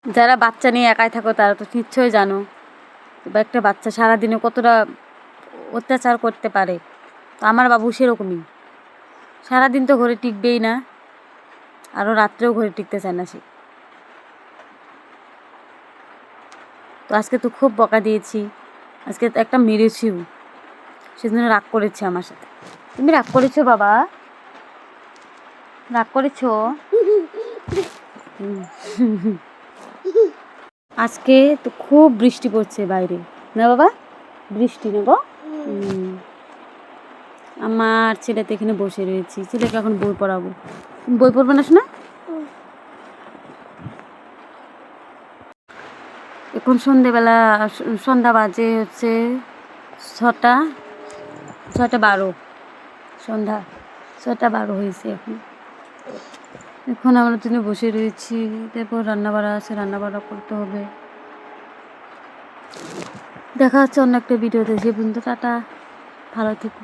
যারা বাচ্চা নিয়ে একাই থাকো তারা তো নিশ্চয়ই জানো বা একটা বাচ্চা সারাদিনে কতটা অত্যাচার করতে পারে। তো আমার বাবু সেরকমই, সারাদিন তো ঘরে টিকবেই না, আরও রাত্রেও ঘরে টিকতে চায় না সে। তো আজকে তো খুব বকা দিয়েছি, আজকে তো একটা মেরেছিও, সেজন্য রাগ করেছে আমার সাথে। তুমি রাগ করেছো বাবা? রাগ করেছো? আজকে তো খুব বৃষ্টি পড়ছে বাইরে, না বাবা? বৃষ্টি না গো? আমার ছেলে তো এখানে বসে রয়েছি, ছেলেকে এখন বই পড়াবো। বই পড়বে না শোনা? এখন সন্ধেবেলা, সন্ধ্যা বাজে হচ্ছে 6টা 12, সন্ধ্যা 6টা 12 হয়েছে এখন। এখন আমরা জন্য বসে রয়েছি, তারপর রান্নাবাড়া আছে, রান্নাবাড়া করতে হবে। দেখা হচ্ছে অন্য একটা ভিডিওতে, সে পর্যন্ত টাটা, ভালো থেকো।